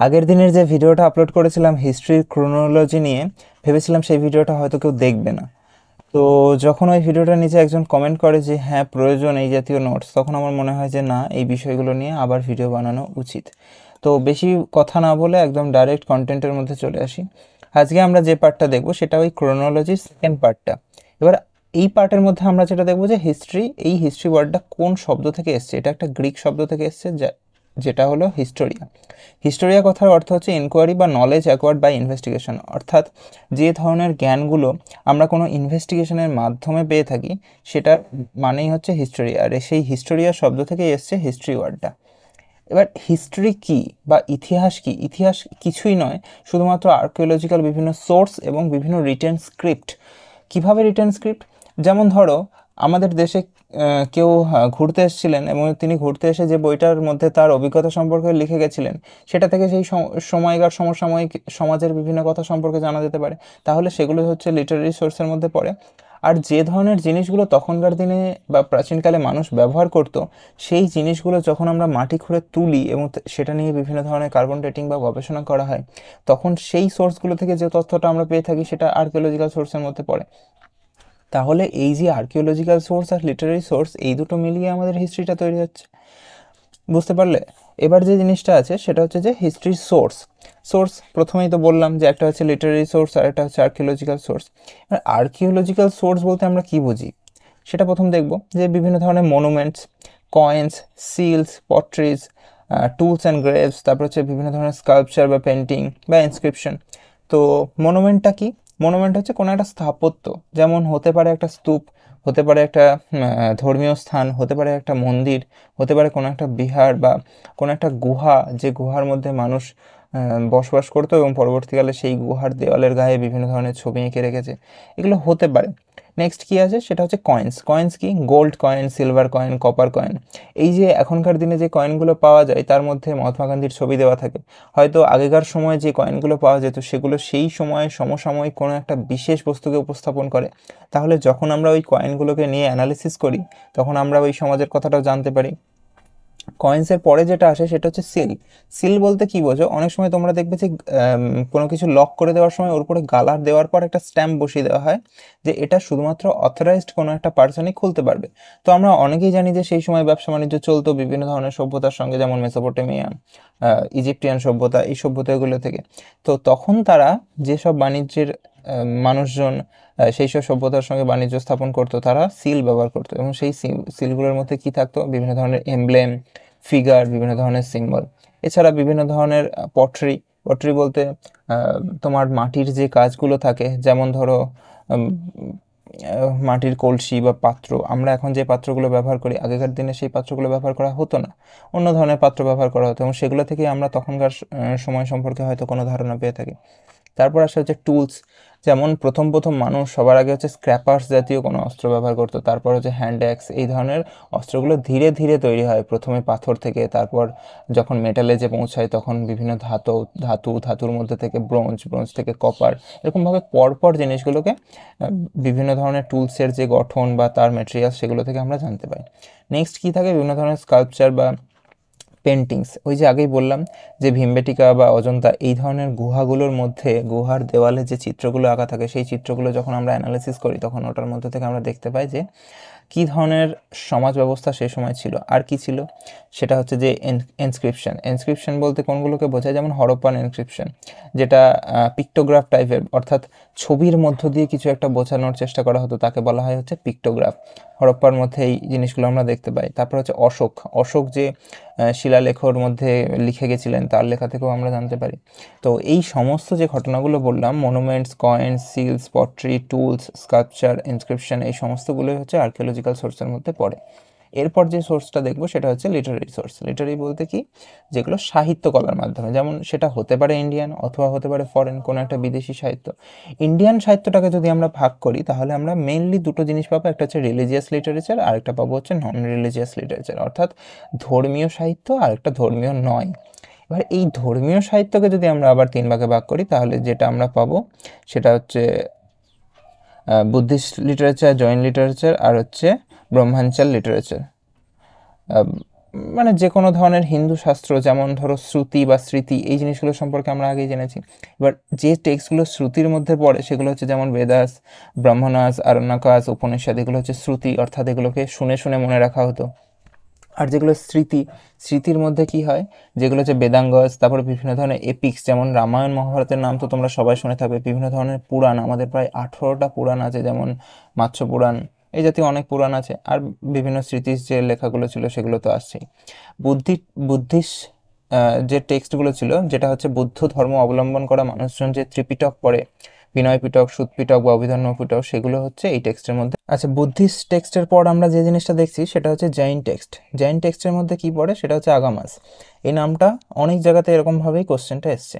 আগের দিনের যে ভিডিওটা আপলোড করেছিলাম হিস্ট্রির ক্রোনোলজি নিয়ে, ভেবেছিলাম সেই ভিডিওটা হয়তো কেউ দেখবে না। তো যখন ওই ভিডিওটার নিচে একজন কমেন্ট করে যে হ্যাঁ প্রয়োজন এই জাতীয় নোটস, তখন আমার মনে হয় যে না, এই বিষয়গুলো নিয়ে আবার ভিডিও বানানো উচিত। তো বেশি কথা না বলে একদম ডাইরেক্ট কন্টেন্টের মধ্যে চলে আসি। আজকে আমরা যে পার্টটা দেখবো সেটা ওই ক্রোনোলজির সেকেন্ড পার্টটা। এবার এই পার্টের মধ্যে আমরা যেটা দেখবো যে হিস্ট্রি, এই হিস্ট্রি ওয়ার্ডটা কোন শব্দ থেকে এসছে। এটা একটা গ্রিক শব্দ থেকে এসছে, যেটা হলো হিস্টোরিয়া। হিস্টোরিয়া কথার অর্থ হচ্ছে ইনকোয়ারি বা নলেজ অ্যাকোয়ার্ড বাই ইনভেস্টিগেশন, অর্থাৎ যে ধরনের জ্ঞানগুলো আমরা কোনো ইনভেস্টিগেশনের মাধ্যমে পেয়ে থাকি সেটার মানেই হচ্ছে হিস্টোরিয়া। আর সেই হিস্টোরিয়া শব্দ থেকে এসছে হিস্ট্রি ওয়ার্ডটা। এবার হিস্ট্রি কি বা ইতিহাস কি? ইতিহাস কিছুই নয়, শুধুমাত্র আর্কিওলজিক্যাল বিভিন্ন সোর্স এবং বিভিন্ন রিটেন স্ক্রিপ্ট। কিভাবে রিটেন স্ক্রিপ্ট? যেমন ধরো, আমাদের দেশে কেউ ঘুরতে এসেছিলেন এবং তিনি ঘুরতে এসে যে বইটার মধ্যে তার অভিজ্ঞতা সম্পর্কে লিখে গেছিলেন, সেটা থেকে সেই সময়কার সমসাময়িক সমাজের বিভিন্ন কথা সম্পর্কে জানা যেতে পারে। তাহলে সেগুলো হচ্ছে লিটারারি সোর্সের মধ্যে পড়ে। আর যে ধরনের জিনিসগুলো তখনকার দিনে বা প্রাচীনকালে মানুষ ব্যবহার করত, সেই জিনিসগুলো যখন আমরা মাটি খুঁড়ে তুলি এবং সেটা নিয়ে বিভিন্ন ধরনের কার্বন ডেটিং বা গবেষণা করা হয়, তখন সেই সোর্সগুলো থেকে যে তথ্যটা আমরা পেয়ে থাকি সেটা আর্কিওলজিক্যাল সোর্সের মধ্যে পড়ে। তাহলে এই যে আর্কিওলজিক্যাল সোর্স আর লিটারারি সোর্স, এই দুটো মিলিয়ে আমাদের হিস্ট্রিটা তৈরি হচ্ছে। বুঝতে পারলে? এবার যে জিনিসটা আছে সেটা হচ্ছে যে হিস্ট্রির সোর্স। সোর্স প্রথমেই তো বললাম যে একটা হচ্ছে লিটারারি সোর্স আর একটা হচ্ছে আর্কিওলজিক্যাল সোর্স। এবার আর্কিওলজিক্যাল সোর্স বলতে আমরা কি বুঝি সেটা প্রথম দেখব। যে বিভিন্ন ধরনের monuments, coins, seals, potteries, tools and graves, তারপর হচ্ছে বিভিন্ন ধরনের স্কাল্পচার বা পেন্টিং বা ইনস্ক্রিপশন। তো মনুমেন্টটা কি? মনুমেন্ট হচ্ছে কোনো একটা স্থাপত্য, যেমন হতে পারে একটা স্তূপ, হতে পারে একটা ধর্মীয় স্থান, হতে পারে একটা মন্দির, হতে পারে কোনো একটা বিহার বা কোনো একটা গুহা, যে গুহার মধ্যে মানুষ বসবাস করতো এবং পরবর্তীকালে সেই গুহার দেওয়ালের গায়ে বিভিন্ন ধরনের ছবি এঁকে রেখেছে। এগুলো হতে পারে। নেক্সট কি আছে সেটা হচ্ছে কয়েন্স। কয়েন্স কি? Gold coin, silver coin, copper coin. এই যে এখনকার দিনে যে কয়েনগুলো পাওয়া যায় তার মধ্যে মহাত্মা গান্ধীর ছবি দেওয়া থাকে। হয়তো আগেকার সময়ে যে কয়েনগুলো পাওয়া যেত সেগুলো সেই সময়ে সমসাময়িক কোনো একটা বিশেষ বস্তুকে উপস্থাপন করে। তাহলে যখন আমরা ওই কয়েনগুলোকে নিয়ে অ্যানালিসিস করি, তখন আমরা ওই সমাজের কথাটাও জানতে পারি। কয়েন্সের পরে যেটা আসে সেটা হচ্ছে সিল। সিল বলতে কি বোঝো? অনেক সময় তোমরা দেখবে যে কোনো কিছু লক করে দেওয়ার সময় ওর উপরে গালার দেওয়ার পর একটা স্ট্যাম্প বসিয়ে দেওয়া হয় যে এটা শুধুমাত্র অথরাইজড কোনো একটা পার্সনই খুলতে পারবে। তো আমরা অনেকেই জানি যে সেই সময় ব্যবসা বাণিজ্য চলতো বিভিন্ন ধরনের সভ্যতার সঙ্গে, যেমন মেসোপটেমিয়া, ইজিপ্টিয়ান সভ্যতা, এই সভ্যতাগুলো থেকে। তো তখন তারা যেসব বাণিজ্যের মানুষজন সেই সব সভ্যতার সঙ্গে বাণিজ্য স্থাপন করতো, তারা সিল ব্যবহার করতো এবং সেই সিলগুলোর মধ্যে কি থাকতো? বিভিন্ন ধরনের এমব্লেম, ফিগার, বিভিন্ন ধরনের সিম্বল। এছাড়া বিভিন্ন ধরনের পটরি। পটরি বলতে তোমার মাটির যে কাজগুলো থাকে, যেমন ধরো মাটির কলসি বা পাত্র। আমরা এখন যে পাত্রগুলো ব্যবহার করি, আগেকার দিনে সেই পাত্রগুলো ব্যবহার করা হতো না, অন্য ধরনের পাত্র ব্যবহার করা হতো এবং সেগুলো থেকে আমরা তখনকার সময় সম্পর্কে হয়তো কোনো ধারণা পেয়ে থাকি। তারপর আসে হচ্ছে টুলস। যেমন প্রথম প্রথম মানুষ সবার আগে হচ্ছে স্ক্র্যাপার্স জাতীয় কোনো অস্ত্র ব্যবহার করতো। তারপর হচ্ছে হ্যান্ড অ্যাক্স। এই ধরনের অস্ত্রগুলো ধীরে ধীরে তৈরি হয়, প্রথমে পাথর থেকে, তারপর যখন মেটালে যে পৌঁছায় তখন বিভিন্ন ধাতুর মধ্যে থেকে ব্রোঞ্জ, ব্রোঞ্জ থেকে কপার। এরকমভাবে পরপর জিনিসগুলোকে বিভিন্ন ধরনের টুলসের যে গঠন বা তার ম্যাটেরিয়াল, সেগুলো থেকে আমরা জানতে পারি। নেক্সট কী থাকে? বিভিন্ন ধরনের স্কাল্পচার বা পেন্টিংস। ওই যে আগেই বললাম যে ভীমবেটিকা বা অজন্তা, এই ধরনের গুহাগুলোর মধ্যে গুহার দেওয়ালে যে চিত্রগুলো আঁকা থাকে, সেই চিত্রগুলো যখন আমরা অ্যানালিসিস করি তখন ওটার মধ্যে থেকে আমরা দেখতে পাই যে কী ধরনের সমাজ ব্যবস্থা সেই সময় ছিল। আর কি ছিল সেটা হচ্ছে যে এনস্ক্রিপশন। এনস্ক্রিপশন বলতে কোনগুলোকে বোঝায়? যেমন হরপ্পান এনস্ক্রিপশন, যেটা পিক্টোগ্রাফ টাইপের, অর্থাৎ ছবির মধ্য দিয়ে কিছু একটা বোঝানোর চেষ্টা করা হতো, তাকে বলা হয় হচ্ছে পিক্টোগ্রাফ। হরপ্পার মধ্যে এই জিনিসগুলো আমরা দেখতে পাই। তারপর হচ্ছে অশোক। অশোক যে শিলালেখর মধ্যে লিখে গেছিলেন, তার লেখা থেকেও আমরা জানতে পারি। তো এই সমস্ত যে ঘটনাগুলো বললাম, monuments, coins, seals, pottery, tools, sculpture, inscription, এই সমস্তগুলোই হচ্ছে আর্কিওলজিক্যাল সোর্সের মধ্যে পড়ে। এরপর যে সোর্সটা দেখবো সেটা হচ্ছে লিটারারি সোর্স। লিটারারি বলতে কি? যেগুলো সাহিত্যকলার মাধ্যমে, যেমন সেটা হতে পারে ইন্ডিয়ান অথবা হতে পারে ফরেন কোনো একটা বিদেশি সাহিত্য। ইন্ডিয়ান সাহিত্যটাকে যদি আমরা ভাগ করি তাহলে আমরা মেইনলি দুটো জিনিস পাবো, একটা হচ্ছে রিলিজিয়াস লিটারেচার আর একটা পাবো হচ্ছে নন রিলিজিয়াস লিটারেচার, অর্থাৎ ধর্মীয় সাহিত্য আর একটা ধর্মীয় নয়। এবার এই ধর্মীয় সাহিত্যকে যদি আমরা আবার তিন ভাগে ভাগ করি তাহলে যেটা আমরা পাবো সেটা হচ্ছে বুদ্ধিস্ট লিটারেচার, জৈন লিটারেচার আর হচ্ছে ব্রহ্মাঞ্চল লিটারেচার। মানে যে কোনো ধরনের হিন্দু শাস্ত্র, যেমন ধরো শ্রুতি বা স্মৃতি, এই জিনিসগুলো সম্পর্কে আমরা আগেই জেনেছি। এবার যে টেক্সটগুলো শ্রুতির মধ্যে পড়ে সেগুলো হচ্ছে যেমন বেদাস, ব্রাহ্মণাস, আরণ্যকাস, উপনিষদ, এগুলো হচ্ছে শ্রুতি, অর্থাৎ এগুলোকে শুনে শুনে মনে রাখা হতো। আর যেগুলো স্মৃতি, স্মৃতির মধ্যে কি হয়, যেগুলো হচ্ছে বেদাঙ্গস, তারপরে বিভিন্ন ধরনের এপিক্স, যেমন রামায়ণ মহাভারতের নাম তো তোমরা সবাই শুনে থাকবে। বিভিন্ন ধরনের পুরাণ, আমাদের প্রায় 18টা পুরাণ আছে, যেমন মাৎস্য পুরাণ, এই জাতীয় অনেক পুরাণ আছে। আর বিভিন্ন স্মৃতির যে লেখাগুলো ছিল সেগুলো তো আসছেই। বুদ্ধি বুদ্ধিস্ট যে টেক্সটগুলো ছিল, যেটা হচ্ছে বুদ্ধ ধর্ম অবলম্বন করা মানুষজন যে ত্রিপিটক পড়ে, বিনয় পিটক, সুত পিটক বা অভিধর্ম পিটক, সেগুলো হচ্ছে এই টেক্সটের মধ্যে। আচ্ছা, বুদ্ধিস্ট টেক্সটের পর আমরা যে জিনিসটা দেখছি সেটা হচ্ছে জৈন টেক্সট। জৈন টেক্সটের মধ্যে কি পড়ে সেটা হচ্ছে আগামাস। এই নামটা অনেক জায়গাতে এরকমভাবেই কোশ্চেনটা এসছে।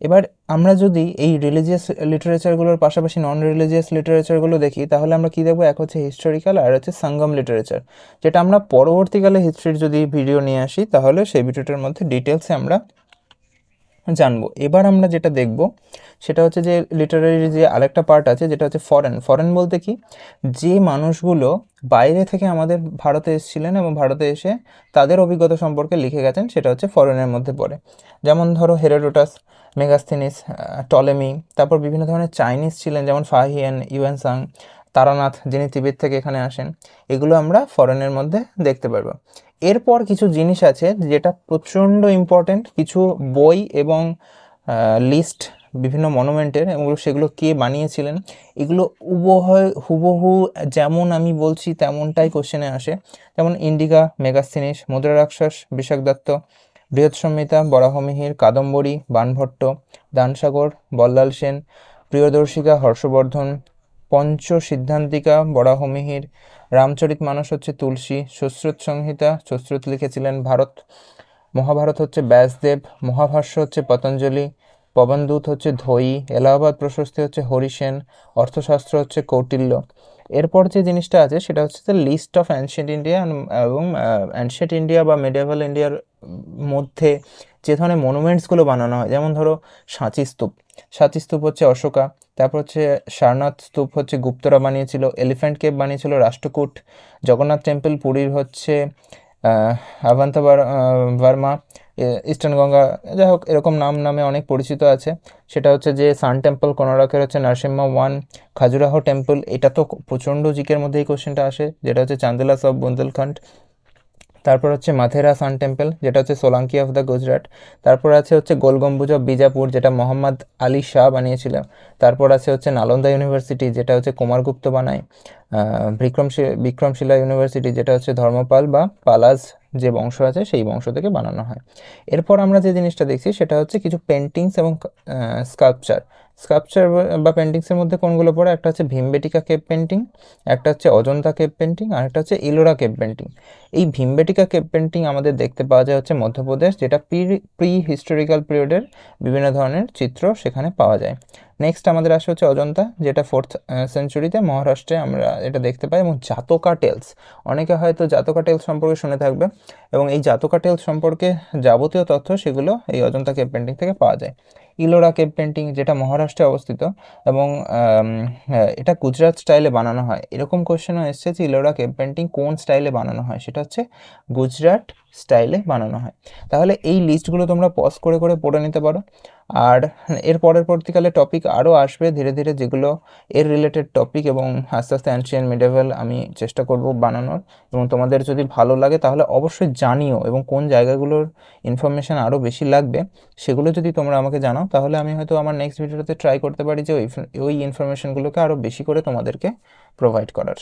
এবার আমরা যদি এই রিলিজিয়াস লিটারেচারগুলোর পাশাপাশি নন রিলিজিয়াস লিটারেচারগুলো দেখি, তাহলে আমরা কি দেখবো, এক হচ্ছে হিস্টোরিক্যাল আর হচ্ছে সঙ্গম লিটারেচার, যেটা আমরা পরবর্তীকালে হিস্ট্রির যদি ভিডিও নিয়ে আসি তাহলে সেই ভিডিওটার মধ্যে ডিটেলসে আমরা জানবো। এবার আমরা যেটা দেখব সেটা হচ্ছে যে লিটারারি যে আরেকটা পার্ট আছে, যেটা হচ্ছে ফরেন। ফরেন বলতে কি, যে মানুষগুলো বাইরে থেকে আমাদের ভারতে এসেছিলেন এবং ভারতে এসে তাদের অভিজ্ঞতা সম্পর্কে লিখে গেছেন, সেটা হচ্ছে ফরেনের মধ্যে পড়ে। যেমন ধরো হেরোডোটাস, মেগাস্থিনিস, টলেমি, তারপর বিভিন্ন ধরনের চাইনিজ ছিলেন যেমন ফাহিয়ান, ইউয়ানসাং, তারানাথ, যিনি তিবেত থেকে এখানে আসেন। এগুলো আমরা ফরেনের মধ্যে দেখতে পারবো। এরপর কিছু জিনিস আছে যেটা প্রচণ্ড ইম্পর্টেন্ট, কিছু বই এবং লিস্ট বিভিন্ন মনুমেন্টের, এবং সেগুলো কে বানিয়েছিলেন, এগুলো হুবহু যেমন আমি বলছি তেমনটাই কোশ্চেনে আসে। যেমন ইন্ডিকা, মেগাস্থিনিস, মুদ্রা রাক্ষস, বিশাখ দত্ত, বৃহৎ সংহিতা, বরাহমিহির, কাদম্বরী, বাণভট্ট, দানসাগর, বল্লাল সেন, প্রিয়দর্শিকা, হর্ষবর্ধন, পঞ্চ সিদ্ধান্তিকা, বরাহমিহির, রামচরিত মানস হচ্ছে তুলসী, সুশ্রুত সংহিতা, সুশ্রুত লিখেছিলেন ভারত, মহাভারত হচ্ছে ব্যাসদেব, মহাভাষ্য হচ্ছে পতঞ্জলি, পবনদূত হচ্ছে ধৈ, এলাহাবাদ প্রশস্তি হচ্ছে হরিসেন, অর্থশাস্ত্র হচ্ছে কৌটিল্য। এরপর যে জিনিসটা আছে সেটা হচ্ছে the list of ancient India, এবং অ্যানশিয়েন্ট ইন্ডিয়া বা মেডিয়েভাল ইন্ডিয়ার মধ্যে যে ধরনের মনুমেন্টসগুলো বানানো হয়, যেমন ধরো সাঁচি স্তূপ। সাঁচি স্তূপ হচ্ছে অশোকা, তারপর হচ্ছে সারনাথ স্তূপ হচ্ছে গুপ্তরা বানিয়েছিল, এলিফ্যান্ট কেভ বানিয়েছিল রাষ্ট্রকূট, জগন্নাথ টেম্পল পুরীর হচ্ছে আভান্তা ভার্মা, ইস্টার্ন গঙ্গা, যাই হোক এরকম নামে অনেক পরিচিত আছে। সেটা হচ্ছে যে সান টেম্পল কোনারকের হচ্ছে নরসিম্হা ওয়ান, খাজুরাহো টেম্পল, এটা তো প্রচণ্ড জিকের মধ্যে এই কোশ্চেনটা আসে, যেটা হচ্ছে চান্দেলাস অফ বুন্দেলখণ্ড। তারপর হচ্ছে মাথেরা সান টেম্পল, যেটা হচ্ছে সোলাঙ্কি অফ দ্য গুজরাট। তারপর আছে হচ্ছে গোল গম্বুজ অফ বিজাপুর, যেটা মোহাম্মদ আলী শাহ বানিয়েছিলেন। তারপর আছে হচ্ছে নালন্দা ইউনিভার্সিটি, যেটা হচ্ছে কুমারগুপ্ত বানায়। বিক্রমশিলা ইউনিভার্সিটি, যেটা হচ্ছে ধর্মপাল বা পালাজ যে বংশ আছে সেই বংশ থেকে বানানো হয়। এরপর আমরা যে জিনিসটা দেখছি সেটা হচ্ছে কিছু পেন্টিংস এবং স্কাল্পচার। স্কাল্পচার বা পেন্টিংসের মধ্যে কোনগুলো পড়ে, একটা হচ্ছে ভীমবেটিকা কেভ পেন্টিং, একটা হচ্ছে অজন্তা কেভ পেন্টিং, আর একটা হচ্ছে ইলোরা কেভ পেন্টিং। এই ভীমবেটিকা কেভ পেন্টিং আমাদের দেখতে পাওয়া যায় হচ্ছে মধ্যপ্রদেশ, যেটা প্রি হিস্টোরিক্যাল পিরিয়ডের বিভিন্ন ধরনের চিত্র সেখানে পাওয়া যায়। নেক্সট আমাদের আসে হচ্ছে অজন্তা, যেটা 4th সেঞ্চুরিতে মহারাষ্ট্রে আমরা এটা দেখতে পাই। এবং জাতকা টেলস, অনেকে হয়তো জাতকা টেলস সম্পর্কে শুনে থাকবে, এবং এই জাতকা টেলস সম্পর্কে যাবতীয় তথ্য সেগুলো এই অজন্তা কেভ পেন্টিং থেকে পাওয়া যায়। ইলোরা কেভ পেন্টিং, যেটা মহারাষ্ট্রে অবস্থিত, এবং এটা গুজরাট স্টাইলে বানানো হয়। এরকম কোশ্চেনও এসছে যে ইলোরা কেভ পেন্টিং কোন স্টাইলে বানানো হয়, সেটা হচ্ছে গুজরাট স্টাইলে বানানো হয়। তাহলে এই লিস্টগুলো তোমরা পজ করে করে পড়ে নিতে পারো। আর এর পরবর্তীকালে টপিক আরও আসবে ধীরে ধীরে, যেগুলো এর রিলেটেড টপিক, এবং আস্তে আস্তে অ্যানশিয়েন্ট মিডিয়েভাল আমি চেষ্টা করব বানানোর। এবং তোমাদের যদি ভালো লাগে তাহলে অবশ্যই জানিও, এবং কোন জায়গাগুলোর ইনফরমেশান আরও বেশি লাগবে সেগুলো যদি তোমরা আমাকে জানাও, তাহলে আমি হয়তো আমার নেক্সট ভিডিওতে ট্রাই করতে পারি যে ওই ইনফরমেশানগুলোকে আরও বেশি করে তোমাদেরকে প্রোভাইড করার।